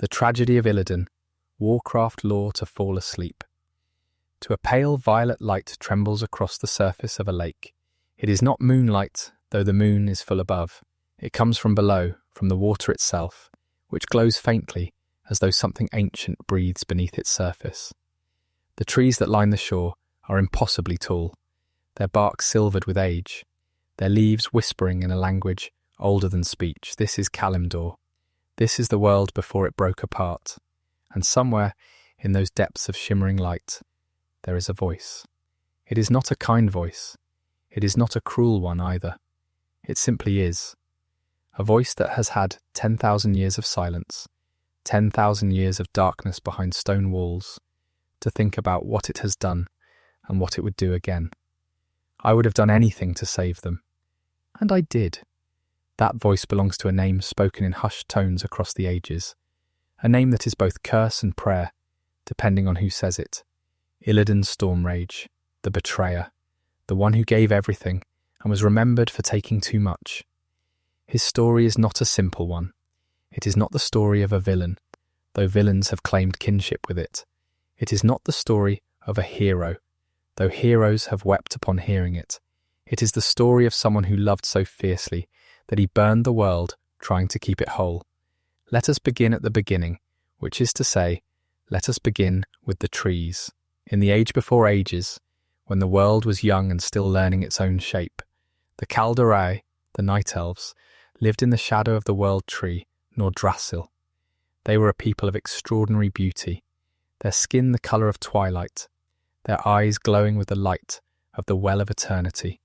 The tragedy of Illidan, Warcraft lore to fall asleep. To a pale violet light trembles across the surface of a lake. It is not moonlight, though the moon is full above. It comes from below, from the water itself, which glows faintly, as though something ancient breathes beneath its surface. The trees that line the shore are impossibly tall, their bark silvered with age, their leaves whispering in a language older than speech. This is Kalimdor. This is the world before it broke apart. And somewhere, in those depths of shimmering light, there is a voice. It is not a kind voice. It is not a cruel one either. It simply is. A voice that has had 10,000 years of silence, 10,000 years of darkness behind stone walls, to think about what it has done and what it would do again. I would have done anything to save them. And I did. That voice belongs to a name spoken in hushed tones across the ages, a name that is both curse and prayer, depending on who says it. Illidan Stormrage, the betrayer, the one who gave everything and was remembered for taking too much. His story is not a simple one. It is not the story of a villain, though villains have claimed kinship with it. It is not the story of a hero, though heroes have wept upon hearing it. It is the story of someone who loved so fiercely that he burned the world trying to keep it whole. Let us begin at the beginning, which is to say, let us begin with the trees. In the age before ages, when the world was young and still learning its own shape, the Kaldarai, the Night Elves, lived in the shadow of the world tree, Nordrassil. They were a people of extraordinary beauty, their skin the colour of twilight, their eyes glowing with the light of the well of eternity,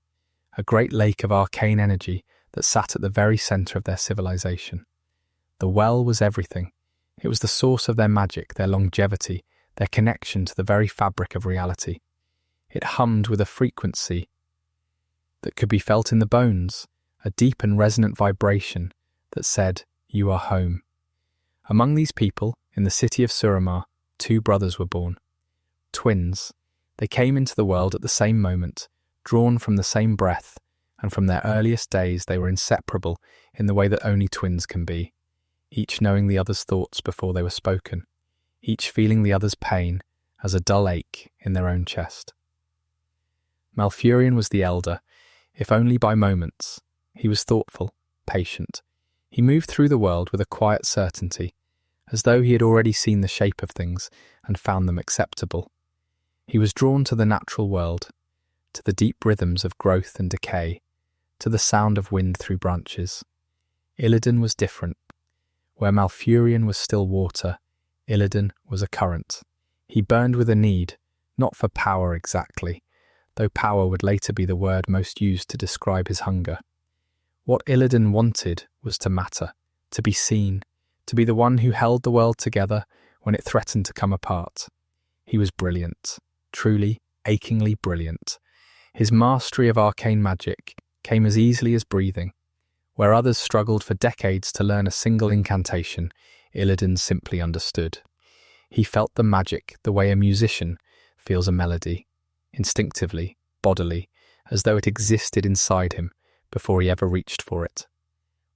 a great lake of arcane energy that sat at the very centre of their civilization. The well was everything. It was the source of their magic, their longevity, their connection to the very fabric of reality. It hummed with a frequency that could be felt in the bones, a deep and resonant vibration that said, "You are home." Among these people, in the city of Suramar, 2 brothers were born. Twins. They came into the world at the same moment, drawn from the same breath, and from their earliest days they were inseparable in the way that only twins can be, each knowing the other's thoughts before they were spoken, each feeling the other's pain as a dull ache in their own chest. Malfurion was the elder, if only by moments. He was thoughtful, patient. He moved through the world with a quiet certainty, as though he had already seen the shape of things and found them acceptable. He was drawn to the natural world, to the deep rhythms of growth and decay, to the sound of wind through branches. Illidan was different. Where Malfurion was still water, Illidan was a current. He burned with a need, not for power exactly, though power would later be the word most used to describe his hunger. What Illidan wanted was to matter, to be seen, to be the one who held the world together when it threatened to come apart. He was brilliant, truly, achingly brilliant. His mastery of arcane magic came as easily as breathing. Where others struggled for decades to learn a single incantation, Illidan simply understood. He felt the magic the way a musician feels a melody, instinctively, bodily, as though it existed inside him before he ever reached for it.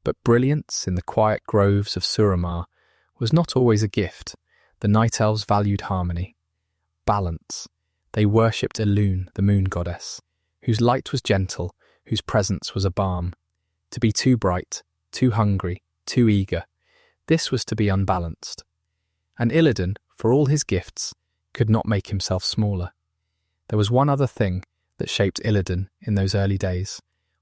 But brilliance in the quiet groves of Suramar was not always a gift. The Night Elves valued harmony, balance. They worshipped Elune, the moon goddess, whose light was gentle, whose presence was a balm. To be too bright, too hungry, too eager, this was to be unbalanced. And Illidan, for all his gifts, could not make himself smaller. There was one other thing that shaped Illidan in those early days,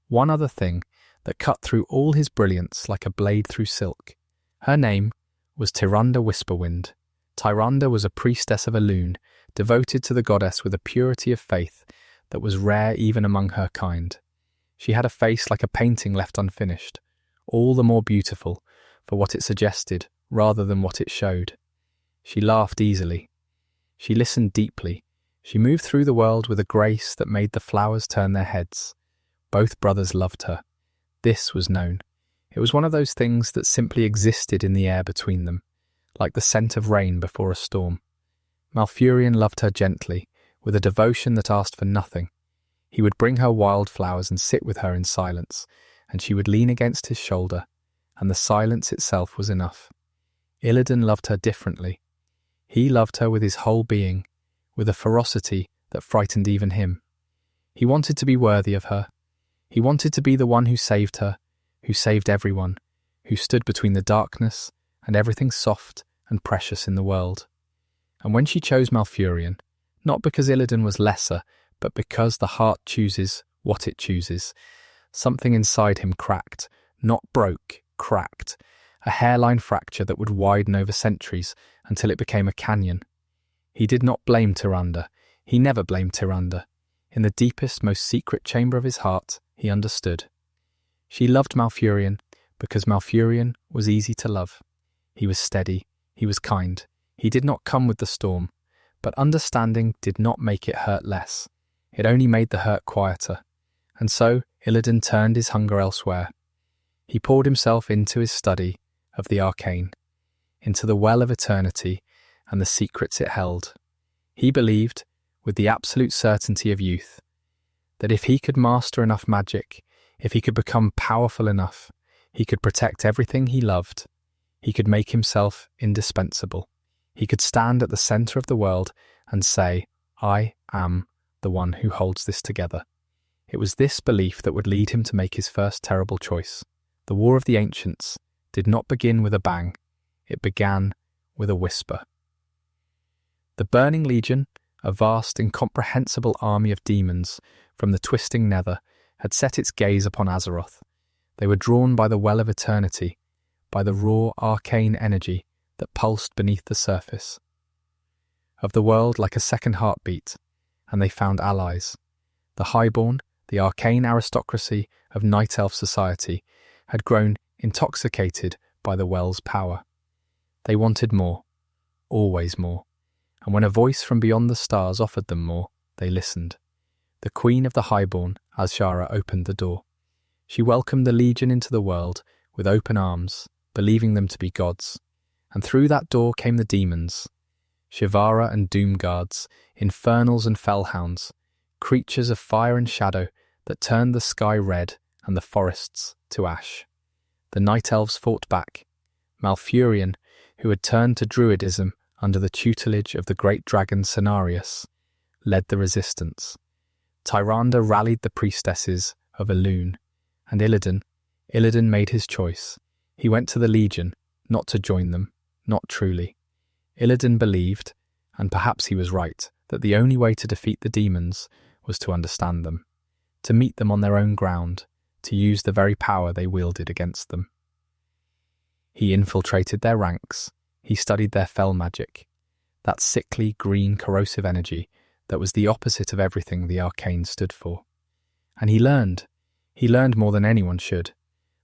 one other thing that cut through all his brilliance like a blade through silk. Her name was Tyrande Whisperwind. Tyrande was a priestess of Elune, devoted to the goddess with a purity of faith that was rare even among her kind. She had a face like a painting left unfinished, all the more beautiful for what it suggested rather than what it showed. She laughed easily. She listened deeply. She moved through the world with a grace that made the flowers turn their heads. Both brothers loved her. This was known. It was one of those things that simply existed in the air between them, like the scent of rain before a storm. Malfurion loved her gently, with a devotion that asked for nothing. He would bring her wildflowers and sit with her in silence, and she would lean against his shoulder, and the silence itself was enough. Illidan loved her differently. He loved her with his whole being, with a ferocity that frightened even him. He wanted to be worthy of her. He wanted to be the one who saved her, who saved everyone, who stood between the darkness and everything soft and precious in the world. And when she chose Malfurion, not because Illidan was lesser, but because the heart chooses what it chooses, something inside him cracked, not broke, cracked, a hairline fracture that would widen over centuries until it became a canyon. He did not blame Tyrande. He never blamed Tyrande. In the deepest, most secret chamber of his heart, he understood. She loved Malfurion because Malfurion was easy to love. He was steady. He was kind. He did not come with the storm, but understanding did not make it hurt less. It only made the hurt quieter. And so Illidan turned his hunger elsewhere. He poured himself into his study of the arcane, into the well of eternity and the secrets it held. He believed, with the absolute certainty of youth, that if he could master enough magic, if he could become powerful enough, he could protect everything he loved. He could make himself indispensable. He could stand at the center of the world and say, "I am the one who holds this together." It was this belief that would lead him to make his first terrible choice. The War of the Ancients did not begin with a bang. It began with a whisper. The Burning Legion, a vast, incomprehensible army of demons from the twisting nether, had set its gaze upon Azeroth. They were drawn by the well of eternity, by the raw arcane energy that pulsed beneath the surface of the world like a second heartbeat, and they found allies. The Highborn, the arcane aristocracy of Night Elf society, had grown intoxicated by the well's power. They wanted more, always more, and when a voice from beyond the stars offered them more, they listened. The Queen of the Highborn, Azshara, opened the door. She welcomed the Legion into the world with open arms, believing them to be gods. And through that door came the demons, Shivara and Doomguards, Infernals and Fellhounds, creatures of fire and shadow that turned the sky red and the forests to ash. The Night Elves fought back. Malfurion, who had turned to Druidism under the tutelage of the great dragon Cenarius, led the resistance. Tyrande rallied the priestesses of Elune, and Illidan made his choice. He went to the Legion, not to join them, not truly. Illidan believed, and perhaps he was right, that the only way to defeat the demons was to understand them, to meet them on their own ground, to use the very power they wielded against them. He infiltrated their ranks. He studied their fell magic, that sickly, green, corrosive energy that was the opposite of everything the arcane stood for. And he learned more than anyone should.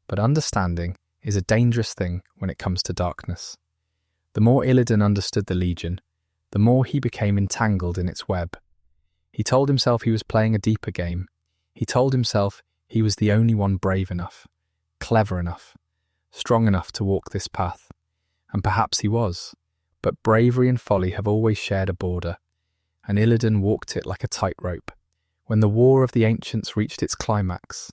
But understanding is a dangerous thing when it comes to darkness. The more Illidan understood the Legion, the more he became entangled in its web. He told himself he was playing a deeper game. He told himself he was the only one brave enough, clever enough, strong enough to walk this path. And perhaps he was, but bravery and folly have always shared a border, and Illidan walked it like a tightrope. When the War of the Ancients reached its climax,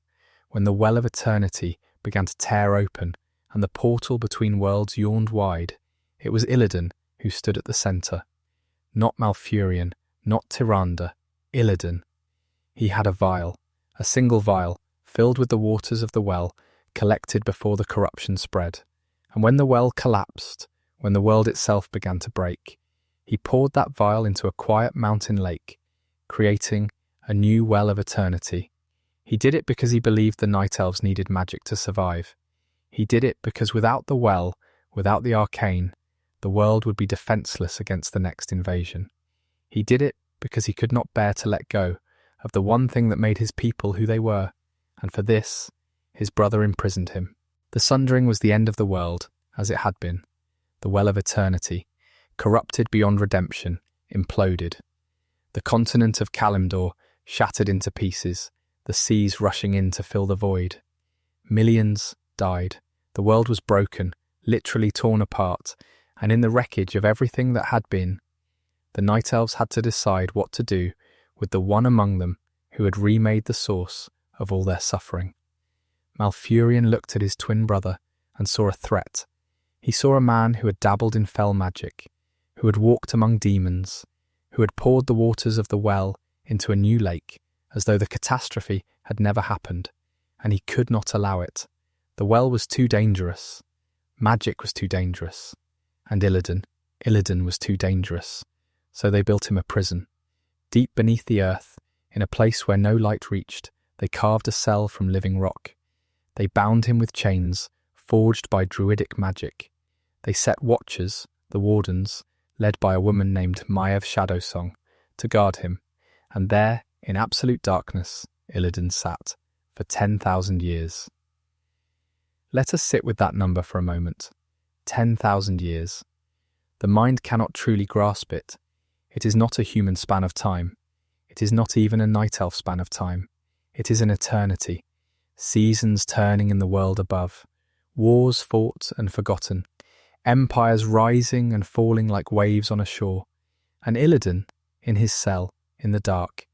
when the well of eternity began to tear open and the portal between worlds yawned wide, it was Illidan who stood at the centre. Not Malfurion, not Tyrande, Illidan. He had a vial, a single vial, filled with the waters of the well, collected before the corruption spread. And when the well collapsed, when the world itself began to break, he poured that vial into a quiet mountain lake, creating a new well of eternity. He did it because he believed the Night Elves needed magic to survive. He did it because without the well, without the arcane, the world would be defenseless against the next invasion. He did it because he could not bear to let go of the one thing that made his people who they were, and for this, his brother imprisoned him. The Sundering was the end of the world, as it had been. The well of eternity, corrupted beyond redemption, imploded. The continent of Kalimdor shattered into pieces, the seas rushing in to fill the void. Millions died. The world was broken, literally torn apart, and in the wreckage of everything that had been, the Night Elves had to decide what to do with the one among them who had remade the source of all their suffering. Malfurion looked at his twin brother and saw a threat. He saw a man who had dabbled in fell magic, who had walked among demons, who had poured the waters of the well into a new lake, as though the catastrophe had never happened, and he could not allow it. The well was too dangerous. Magic was too dangerous. And Illidan was too dangerous. So they built him a prison. Deep beneath the earth, in a place where no light reached, they carved a cell from living rock. They bound him with chains, forged by druidic magic. They set watchers, the wardens, led by a woman named Maiev Shadowsong, to guard him. And there, in absolute darkness, Illidan sat, for 10,000 years. Let us sit with that number for a moment. 10,000 years. The mind cannot truly grasp it. It is not a human span of time. It is not even a night elf span of time. It is an eternity. Seasons turning in the world above. Wars fought and forgotten. Empires rising and falling like waves on a shore. And Illidan, in his cell, in the dark,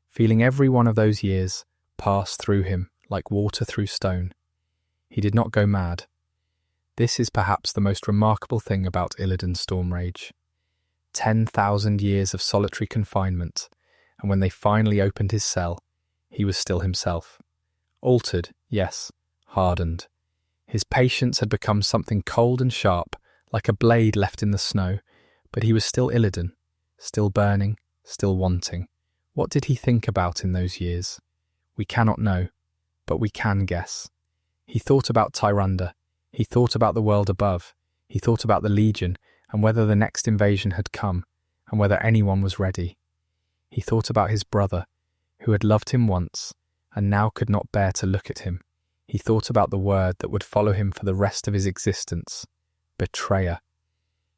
feeling every one of those years pass through him like water through stone. He did not go mad. This is perhaps the most remarkable thing about Illidan Stormrage. 10,000 years of solitary confinement, and when they finally opened his cell, he was still himself. Altered, yes, hardened. His patience had become something cold and sharp, like a blade left in the snow, but he was still Illidan, still burning, still wanting. What did he think about in those years? We cannot know, but we can guess. He thought about Tyrande, he thought about the world above, he thought about the Legion and whether the next invasion had come and whether anyone was ready. He thought about his brother, who had loved him once and now could not bear to look at him. He thought about the word that would follow him for the rest of his existence. Betrayer.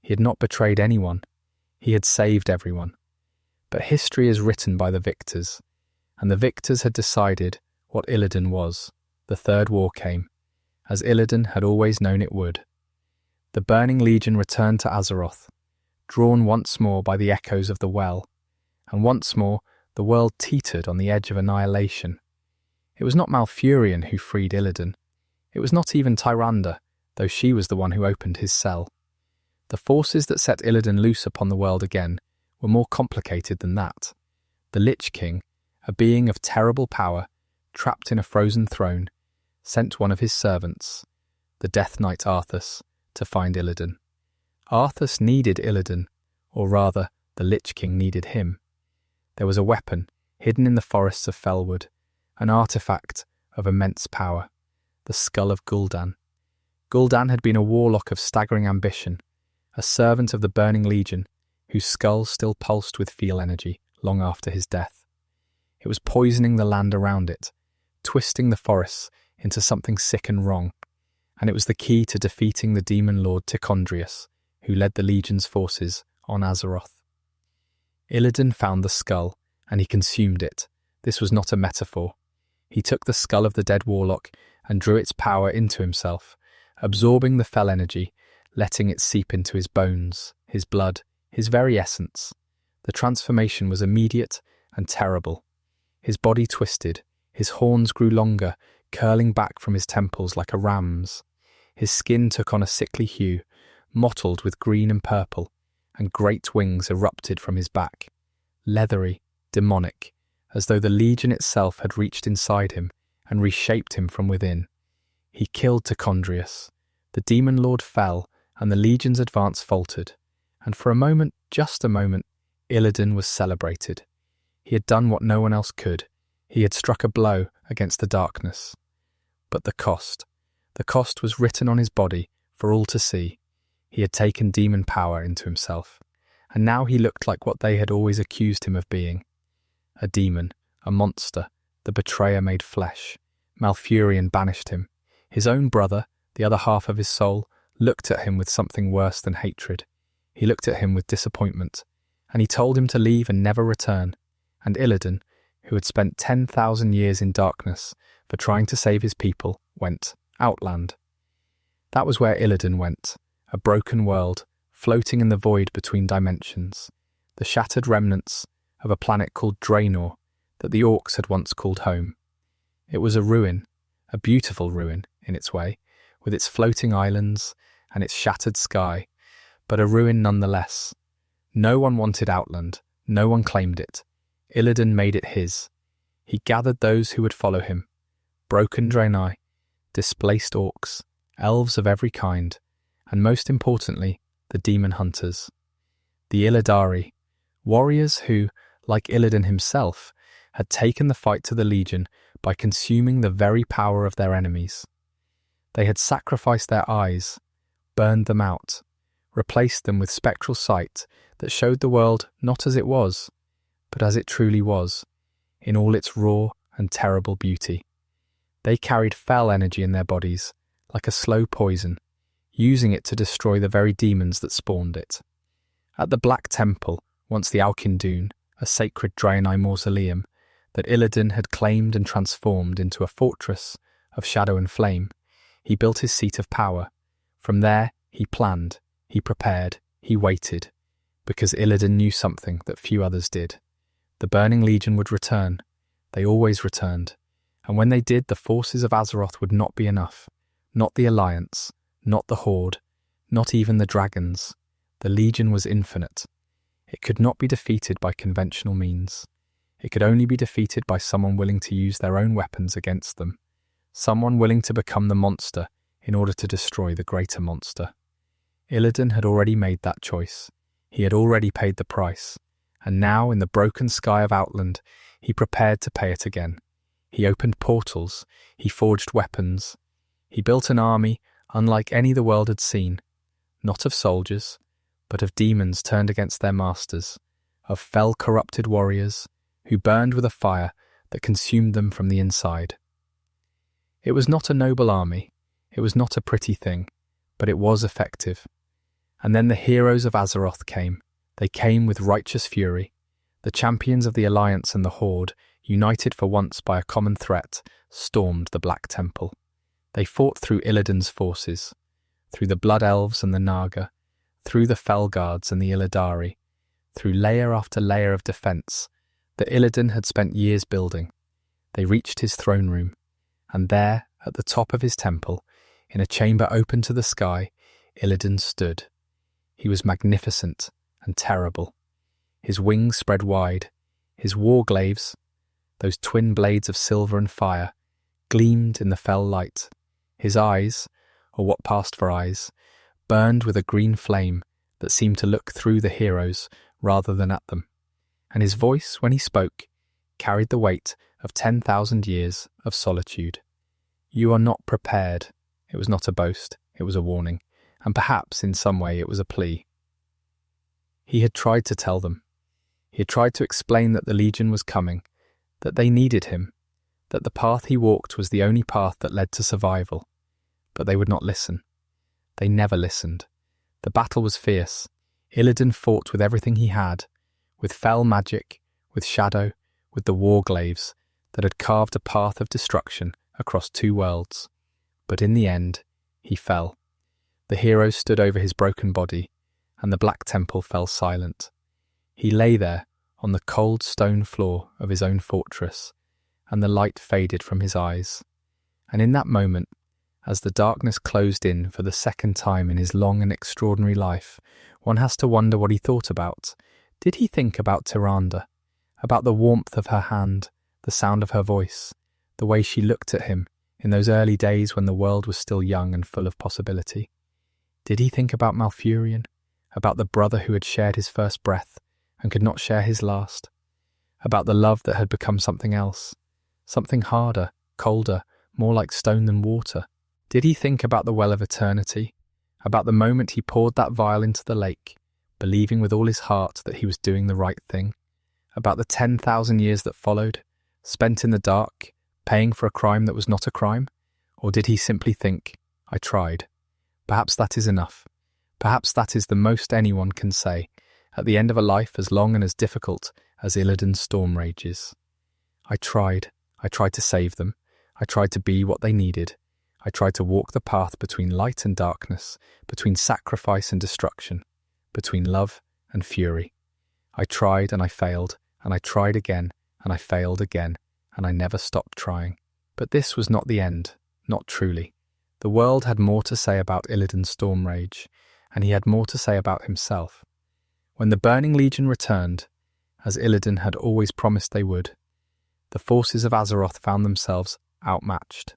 He had not betrayed anyone. He had saved everyone. But history is written by the victors, and the victors had decided what Illidan was. The Third War came, as Illidan had always known it would. The Burning Legion returned to Azeroth, drawn once more by the echoes of the well, and once more the world teetered on the edge of annihilation. It was not Malfurion who freed Illidan. It was not even Tyrande, though she was the one who opened his cell. The forces that set Illidan loose upon the world again were more complicated than that. The Lich King, a being of terrible power, trapped in a frozen throne, sent one of his servants, the Death Knight Arthas, to find Illidan. Arthas needed Illidan, or rather, the Lich King needed him. There was a weapon, hidden in the forests of Felwood, an artifact of immense power, the Skull of Gul'dan. Gul'dan had been a warlock of staggering ambition, a servant of the Burning Legion, whose skull still pulsed with feel energy long after his death. It was poisoning the land around it, twisting the forests into something sick and wrong, and it was the key to defeating the demon lord Tichondrius, who led the Legion's forces on Azeroth. Illidan found the skull, and he consumed it. This was not a metaphor. He took the skull of the dead warlock and drew its power into himself, absorbing the fell energy, letting it seep into his bones, his blood, his very essence. The transformation was immediate and terrible. His body twisted, his horns grew longer, curling back from his temples like a ram's. His skin took on a sickly hue, mottled with green and purple, and great wings erupted from his back. Leathery, demonic, as though the Legion itself had reached inside him and reshaped him from within. He killed Tichondrius. The Demon Lord fell, and the Legion's advance faltered. And for a moment, just a moment, Illidan was celebrated. He had done what no one else could. He had struck a blow against the darkness. But the cost was written on his body for all to see. He had taken demon power into himself, and now he looked like what they had always accused him of being. A demon, a monster, the betrayer made flesh. Malfurion banished him. His own brother, the other half of his soul, looked at him with something worse than hatred. He looked at him with disappointment, and he told him to leave and never return. And Illidan, who had spent 10,000 years in darkness for trying to save his people, went outland. That was where Illidan went, a broken world, floating in the void between dimensions, the shattered remnants of a planet called Draenor that the Orcs had once called home. It was a ruin, a beautiful ruin in its way, with its floating islands and its shattered sky, but a ruin nonetheless. No one wanted Outland, no one claimed it. Illidan made it his. He gathered those who would follow him, broken Draenei, displaced orcs, elves of every kind, and most importantly, the demon hunters. The Illidari, warriors who, like Illidan himself, had taken the fight to the Legion by consuming the very power of their enemies. They had sacrificed their eyes, burned them out, replaced them with spectral sight that showed the world not as it was, but as it truly was, in all its raw and terrible beauty. They carried fell energy in their bodies, like a slow poison, using it to destroy the very demons that spawned it. At the Black Temple, once the Alkindun, a sacred Draenei mausoleum that Illidan had claimed and transformed into a fortress of shadow and flame, he built his seat of power. From there, he planned, he prepared, he waited, because Illidan knew something that few others did. The Burning Legion would return. They always returned. And when they did, the forces of Azeroth would not be enough. Not the Alliance, not the Horde, not even the dragons. The Legion was infinite. It could not be defeated by conventional means. It could only be defeated by someone willing to use their own weapons against them. Someone willing to become the monster in order to destroy the greater monster. Illidan had already made that choice. He had already paid the price. And now, in the broken sky of Outland, he prepared to pay it again. He opened portals. He forged weapons. He built an army unlike any the world had seen. Not of soldiers, but of demons turned against their masters, of fell corrupted warriors who burned with a fire that consumed them from the inside. It was not a noble army, it was not a pretty thing, but it was effective. And then the heroes of Azeroth came. They came with righteous fury. The champions of the Alliance and the Horde, united for once by a common threat, stormed the Black Temple. They fought through Illidan's forces, through the Blood Elves and the Naga, through the Fell Guards and the Illidari, through layer after layer of defence that Illidan had spent years building. They reached his throne room, and there, at the top of his temple, in a chamber open to the sky, Illidan stood. He was magnificent and terrible. His wings spread wide, his warglaives, those twin blades of silver and fire, gleamed in the fell light. His eyes, or what passed for eyes, burned with a green flame that seemed to look through the heroes rather than at them. And his voice, when he spoke, carried the weight of 10,000 years of solitude. You are not prepared. It was not a boast, it was a warning, and perhaps in some way it was a plea. He had tried to tell them. He had tried to explain that the Legion was coming, that they needed him, that the path he walked was the only path that led to survival. But they would not listen. They never listened. The battle was fierce. Illidan fought with everything he had, with fell magic, with shadow, with the warglaives that had carved a path of destruction across two worlds. But in the end, he fell. The heroes stood over his broken body, and the Black Temple fell silent. He lay there on the cold stone floor of his own fortress, and the light faded from his eyes. And in that moment, as the darkness closed in for the second time in his long and extraordinary life, one has to wonder what he thought about. Did he think about Tyrande? About the warmth of her hand, the sound of her voice, the way she looked at him in those early days when the world was still young and full of possibility? Did he think about Malfurion? About the brother who had shared his first breath and could not share his last? About the love that had become something else, something harder, colder, more like stone than water? Did he think about the Well of Eternity? About the moment he poured that vial into the lake, believing with all his heart that he was doing the right thing? About the 10,000 years that followed, spent in the dark, paying for a crime that was not a crime? Or did he simply think, I tried? Perhaps that is enough. Perhaps that is the most anyone can say at the end of a life as long and as difficult as Illidan Stormrage's. I tried to save them. I tried to be what they needed. I tried to walk the path between light and darkness, between sacrifice and destruction, between love and fury. I tried and I failed, and I tried again, and I failed again, and I never stopped trying. But this was not the end, not truly. The world had more to say about Illidan Stormrage, and he had more to say about himself. When the Burning Legion returned, as Illidan had always promised they would, the forces of Azeroth found themselves outmatched.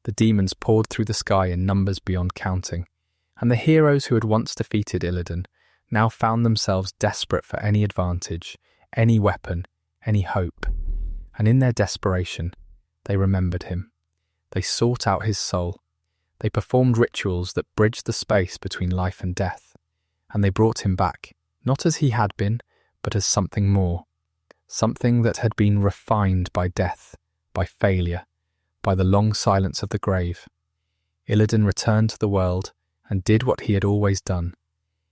The demons poured through the sky in numbers beyond counting, and the heroes who had once defeated Illidan now found themselves desperate for any advantage, any weapon, any hope. And in their desperation, they remembered him. They sought out his soul. They performed rituals that bridged the space between life and death, and they brought him back, not as he had been, but as something more, something that had been refined by death, by failure, by the long silence of the grave. Illidan returned to the world and did what he had always done.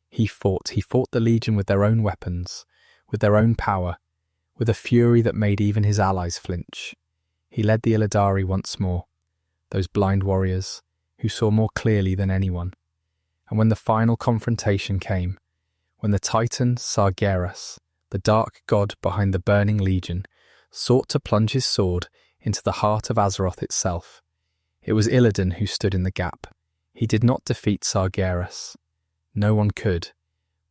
He fought the Legion with their own weapons, with their own power, with a fury that made even his allies flinch. He led the Illidari once more, those blind warriors who saw more clearly than anyone. And when the final confrontation came, when the Titan Sargeras, the dark god behind the Burning Legion, sought to plunge his sword into the heart of Azeroth itself, it was Illidan who stood in the gap. He did not defeat Sargeras. No one could,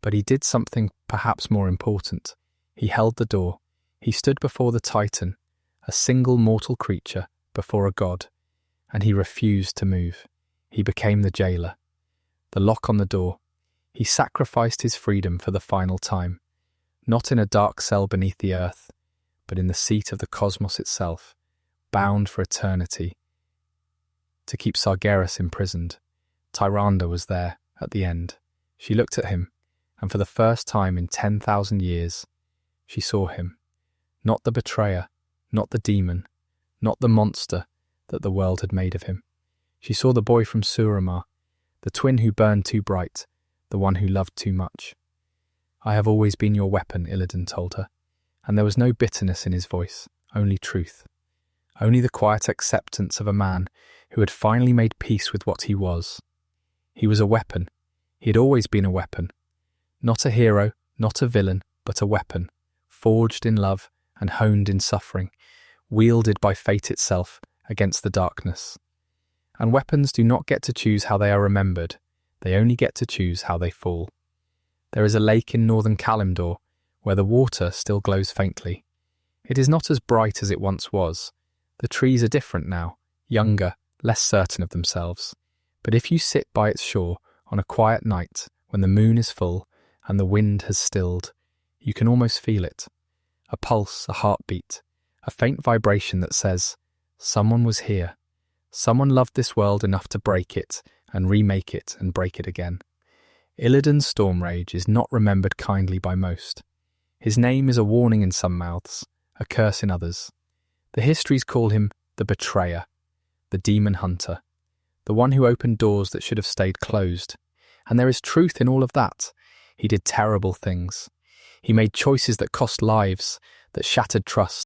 but he did something perhaps more important. He held the door. He stood before the Titan, a single mortal creature before a god, and he refused to move. He became the jailer, the lock on the door. He sacrificed his freedom for the final time, not in a dark cell beneath the earth, but in the seat of the cosmos itself, bound for eternity, to keep Sargeras imprisoned. Tyrande was there, at the end. She looked at him, and for the first time in 10,000 years, she saw him. Not the betrayer, not the demon, not the monster that the world had made of him. She saw the boy from Suramar, the twin who burned too bright, the one who loved too much. "I have always been your weapon," Illidan told her, and there was no bitterness in his voice, only truth. Only the quiet acceptance of a man who had finally made peace with what he was. He was a weapon. He had always been a weapon. Not a hero, not a villain, but a weapon, forged in love and honed in suffering, wielded by fate itself against the darkness. And weapons do not get to choose how they are remembered, they only get to choose how they fall. There is a lake in northern Kalimdor where the water still glows faintly. It is not as bright as it once was. The trees are different now, younger, less certain of themselves. But if you sit by its shore on a quiet night when the moon is full and the wind has stilled, you can almost feel it. A pulse, a heartbeat, a faint vibration that says, someone was here. Someone loved this world enough to break it and remake it and break it again. Illidan Stormrage is not remembered kindly by most. His name is a warning in some mouths, a curse in others. The histories call him the Betrayer, the Demon Hunter, the one who opened doors that should have stayed closed. And there is truth in all of that. He did terrible things. He made choices that cost lives, that shattered trust,